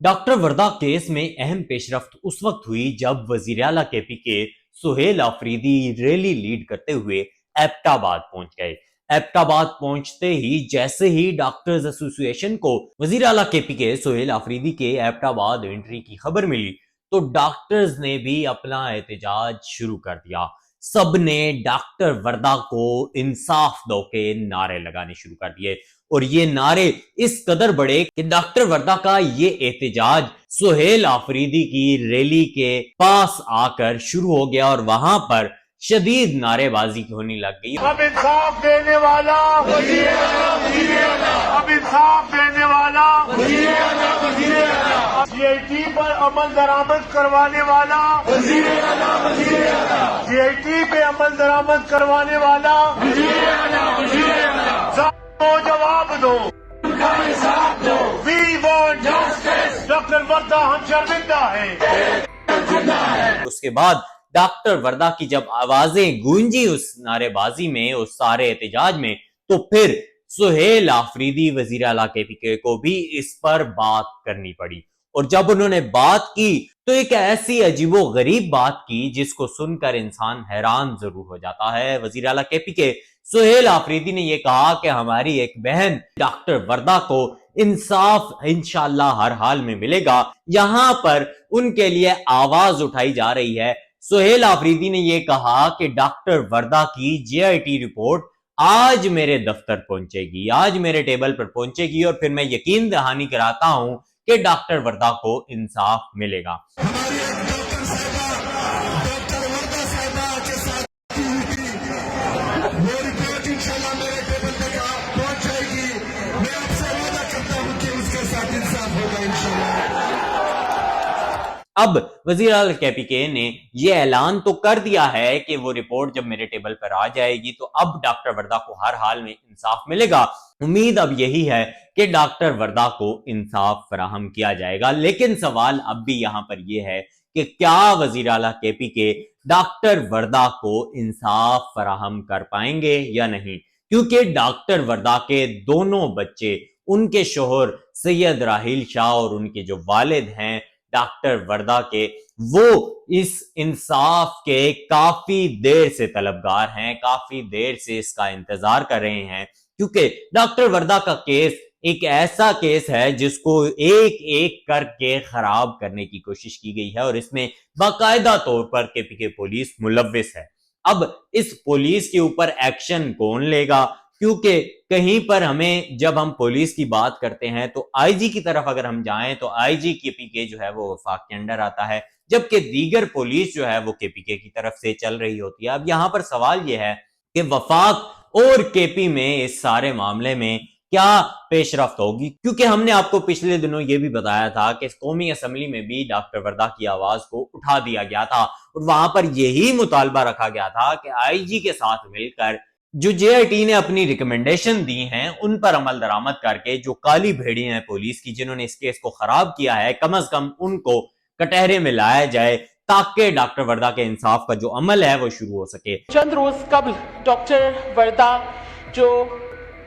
Doctor वर्दा case में अहम पेशरफ्त उस वक्त हुई जब वजीर आला केपी के सुहेल आफरीदी रैली लीड करते हुए एबटाबाद पहुंच गए। एबटाबाद पहुंचते ही जैसे ही डॉक्टर्स एसोसिएशन को वजीर आला केपी के सुहेल आफरीदी के एबटाबाद एंट्री की खबर मिली तो डॉक्टर्स ने भी अपना एहतजाज शुरू कर दिया। सबने डॉक्टर वर्दा को इंसाफ दो के नारे लगाने शुरू कर दिए और ये नारे इस कदर बढ़े कि डॉक्टर वर्दा का ये एहतजाज सुहेल आफरीदी की रैली के पास आकर शुरू हो गया और वहां पर शदीद नारेबाजी होने लग गई। अब इंसाफ देने वाला, अब इंसाफ देने वाला, जीआईटी पर अमल दरामद करवाने वाला, जीआईटी पे अमल दरामद करवाने वाला, जवाब दो, वी वांट जस्टिस। डॉक्टर वर्दा हम शर्मिंदा हैं। उसके बाद डॉक्टर वर्दा की जब आवाजें गूंजी उस नारेबाजी में, उस सारे एहतजाज में, तो फिर सुहेल आफरीदी वजीर आला केपी को भी इस पर बात करनी पड़ी। और जब उन्होंने बात की तो एक ऐसी अजीबो गरीब बात की जिसको सुनकर इंसान हैरान जरूर हो जाता है। वजीर आला केपी के सुहेल आफरीदी ने यह कहा कि हमारी एक बहन डॉक्टर वर्दा को इंसाफ इंशाअल्लाह हर हाल में मिलेगा। यहां पर उनके लिए आवाज उठाई जा रही है। सुहेल आफरीदी ने यह कहा कि डॉक्टर वर्दा की जीआईटी रिपोर्ट आज मेरे दफ्तर पहुंचेगी, आज मेरे टेबल पर पहुंचेगी और फिर मैं यकीन दहानी कराता हूं कि डॉक्टर वर्दा को इंसाफ मिलेगा। अब वजीर आला केपी ने यह ऐलान तो कर दिया है कि वो रिपोर्ट जब मेरे टेबल पर आ जाएगी तो अब डॉक्टर वर्दा को हर हाल में इंसाफ मिलेगा। उम्मीद अब यही है कि डॉक्टर वर्दा को इंसाफ फराहम किया जाएगा। लेकिन सवाल अब भी यहां पर यह है कि क्या वजीर आला केपी के डॉक्टर वर्दा को इंसाफ फराहम कर पाएंगे या नहीं, क्योंकि डॉक्टर वर्दा के दोनों बच्चे, उनके शोहर सैयद राहील शाह और उनके जो वालिद हैं डॉक्टर वर्दा के, वो इस इंसाफ के काफी देर से तलबगार हैं, काफी देर से इसका इंतजार कर रहे हैं, क्योंकि डॉक्टर वर्दा का केस एक ऐसा केस है जिसको एक एक करके खराब करने की कोशिश की गई है और इसमें बाकायदा तौर पर केपी के पुलिस मुलव्विस है। अब इस पुलिस के ऊपर एक्शन कौन लेगा, क्योंकि कहीं पर हमें जब हम पुलिस की बात करते हैं तो आईजी की तरफ अगर हम जाएं तो आईजी केपी के जो है वो वफाक के अंडर आता है, जबकि दीगर पुलिस जो है वो केपी की तरफ से चल रही होती है। अब यहां पर सवाल यह है कि वफाक और केपी में इस सारे मामले में क्या पेशरफ्त होगी, क्योंकि हमने आपको पिछले दिनों ये भी बताया था कि कौमी असेंबली में भी डॉक्टर वर्दा की आवाज को उठा दिया गया था और वहां पर यही मुतालबा रखा गया था कि आईजी के साथ मिलकर जो जेआईटी ने अपनी रिकमेंडेशन दी हैं उन पर अमल दरामद करके जो काली भेड़ियां हैं पुलिस की जिन्होंने इस केस को खराब किया है, कम अज कम उनको कटहरे में लाया जाए ताकि डॉक्टर वर्दा के इंसाफ का जो अमल है वो शुरू हो सके। चंद रोज कबल डॉक्टर वर्दा जो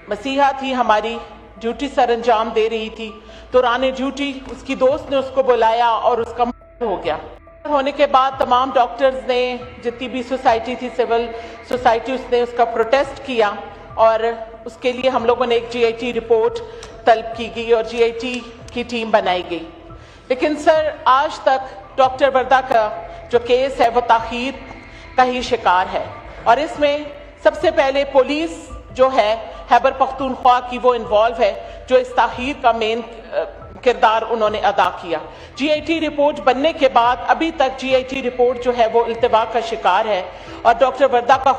मसीहा थी, हमारी ड्यूटी सर अंजाम दे रही थी, दौरान ड्यूटी उसकी दोस्त ने उसको बुलाया और उसका हो गया। होने के बाद तमाम डॉक्टर्स ने, जितनी भी सोसाइटी थी, सिविल सोसाइटी, उसने उसका प्रोटेस्ट किया और उसके लिए हम लोगों ने एक जीआईटी रिपोर्ट तलब की गई और जीआईटी की टीम बनाई गई। लेकिन सर आज तक डॉक्टर वर्दा का जो केस है वो ताखीर का ही शिकार है और इसमें सबसे पहले पुलिस जो है खैबर पख्तूनख्वा की वो इन्वॉल्व है, जो इस ताखीर का मेन किरदार उन्होंने अदा किया। जीआईटी रिपोर्ट बनने के बाद अभी तक जीआईटी रिपोर्ट जो है वो इल्तिवा का शिकार है और डॉक्टर वर्दा का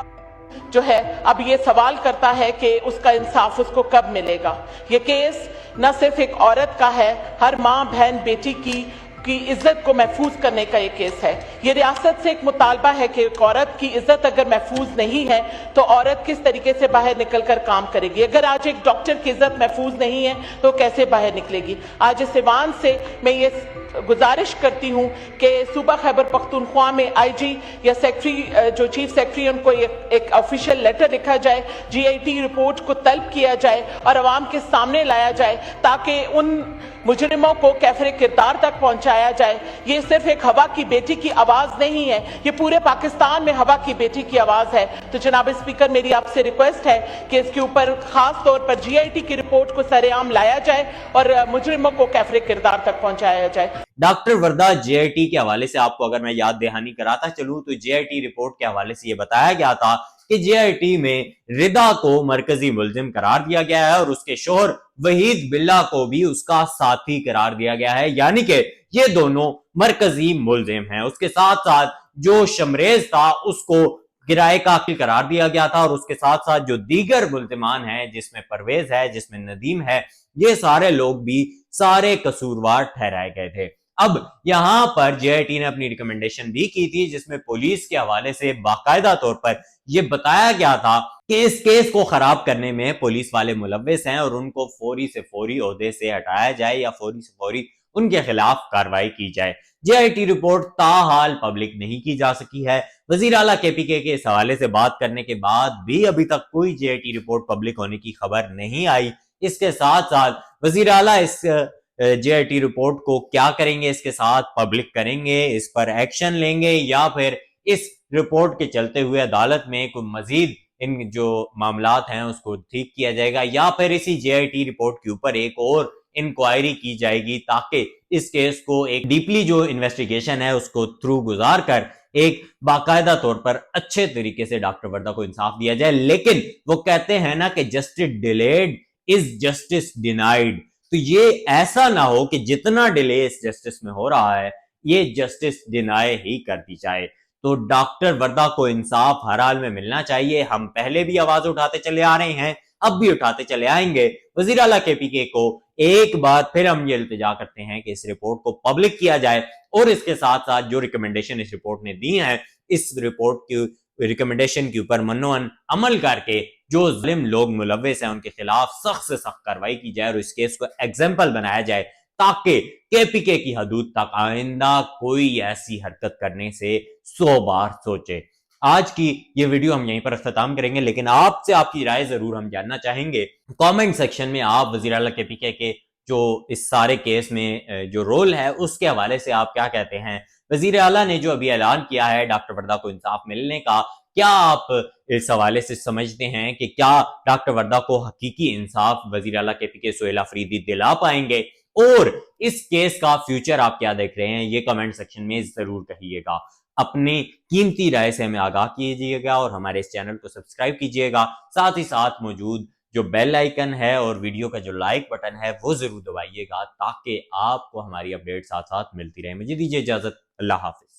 जो है अब ये सवाल करता है कि उसका इंसाफ उसको कब मिलेगा। ये केस न सिर्फ एक औरत का है, हर माँ, बहन, बेटी की की इज्जत को महफूज करने का ये केस है। ये रियासत से एक मुतालबा है कि एक औरत की इज्जत अगर महफूज नहीं है तो औरत किस तरीके से बाहर निकलकर काम करेगी। अगर आज एक डॉक्टर की इज्जत महफूज नहीं है तो कैसे बाहर निकलेगी। आज इस ईवान से मैं ये गुजारिश करती हूँ कि सूबा खैबर पख्तूनख्वा में आईजी या सेक्रेटरी जो चीफ सेक्रेटरी उनको एक ऑफिशियल लेटर लिखा जाए, जीआईटी रिपोर्ट को तलब किया जाए और अवाम के सामने लाया जाए ताकि उन मुजरिमों को कैफरे किरदार तक पहुंचाया जाए। ये सिर्फ एक हवा की बेटी की आवाज नहीं है, ये पूरे पाकिस्तान में हवा की बेटी की आवाज है। तो जनाब स्पीकर, मेरी आपसे रिक्वेस्ट है कि इसके ऊपर खास तौर पर जीआईटी की रिपोर्ट को सरेआम लाया जाए और मुजरिमों को कैफरे किरदार तक पहुंचाया जाए। डॉक्टर वर्दा, जेआईटी के हवाले से आपको अगर मैं याद दहानी कराता चलूं तो जेआईटी रिपोर्ट के हवाले से ये बताया गया था कि जेआईटी में रिदा को मरकजी मुलजिम करार दिया गया है और उसके शोहर वहीद बिल्ला को भी उसका साथी करार दिया गया है, यानी कि ये दोनों मरकजी मुलजिम हैं। उसके साथ साथ जो शमरेज था उसको किराए का कातिल करार दिया गया था और उसके साथ साथ जो दीगर मुल्जिमान हैं, जिसमें परवेज है, जिसमें नदीम है, ये सारे लोग भी सारे कसूरवार ठहराए गए थे। अब यहां पर जेआईटी ने अपनी रिकमेंडेशन भी की थी जिसमें पुलिस के हवाले से बाकायदा तौर पर यह बताया गया था कि इस केस को खराब करने में पुलिस वाले मुलव्विस हैं और उनको फौरी से फौरी ओहदे से हटाया जाए या फौरी से फौरी उनके खिलाफ कार्रवाई की जाए। जेआईटी रिपोर्ट ताहाल पब्लिक नहीं की जा सकी है। वजीर आला केपीके के इस हवाले से बात करने के बाद भी अभी तक कोई जेआईटी रिपोर्ट पब्लिक होने की खबर नहीं आई। इसके साथ साथ वजीर आला इस जेआईटी रिपोर्ट को क्या करेंगे, इसके साथ पब्लिक करेंगे, इस पर एक्शन लेंगे या फिर इस रिपोर्ट के चलते हुए अदालत में कोई मजीद इन जो मामलात हैं उसको ठीक किया जाएगा या फिर इसी जेआईटी रिपोर्ट के ऊपर एक और इंक्वायरी की जाएगी ताकि इस केस को एक डीपली जो इन्वेस्टिगेशन है उसको थ्रू गुजार कर एक बाकायदा तौर पर अच्छे तरीके से डॉक्टर वर्दा को इंसाफ दिया जाए। लेकिन वो कहते हैं ना कि justice delayed is justice denied, तो ये ऐसा ना हो कि जितना डिले इस जस्टिस में हो रहा है ये जस्टिस डिनाई ही कर दी जाए। तो डॉक्टर वर्दा को इंसाफ हर हाल में मिलना चाहिए। हम पहले भी आवाज उठाते चले आ रहे हैं, अब भी उठाते चले आएंगे। वजीर आला केपीके को एक बार फिर हम ये इल्तिजा करते हैं कि इस रिपोर्ट को पब्लिक किया जाए और इसके साथ साथ जो रिकमेंडेशन इस रिपोर्ट ने दी है, इस रिपोर्ट की रिकमेंडेशन के ऊपर मनोअन अमल करके जो जालिम लोग मुलव्विस हैं उनके खिलाफ सख्त से सख्त कार्रवाई की जाए और इस केस को एग्जाम्पल बनाया जाए ताकि केपीके की हदूद तक आइंदा कोई ऐसी हरकत करने से 100 बार सोचे। आज की ये वीडियो हम यहीं पर अख्ताम करेंगे, लेकिन आपसे आपकी राय जरूर हम जानना चाहेंगे। कमेंट सेक्शन में आप वजीर आला केपीके के जो इस सारे केस में जो रोल है उसके हवाले से आप क्या कहते हैं। वजीर आला ने जो अभी ऐलान किया है डॉक्टर वर्दा को इंसाफ मिलने का, क्या आप इस हवाले से समझते हैं कि क्या डॉक्टर वर्दा को हकीकी इंसाफ वजीर आला केपीके सुहेल अफरीदी दिला पाएंगे, और इस केस का फ्यूचर आप क्या देख रहे हैं ये कमेंट सेक्शन में जरूर कहिएगा। अपनी कीमती राय से हमें आगाह कीजिएगा और हमारे इस चैनल को सब्सक्राइब कीजिएगा। साथ ही साथ मौजूद जो बेल आइकन है और वीडियो का जो लाइक बटन है वो जरूर दबाइएगा ताकि आपको हमारी अपडेट साथ साथ मिलती रहे। मुझे दीजिए इजाजत, अल्लाह हाफिज।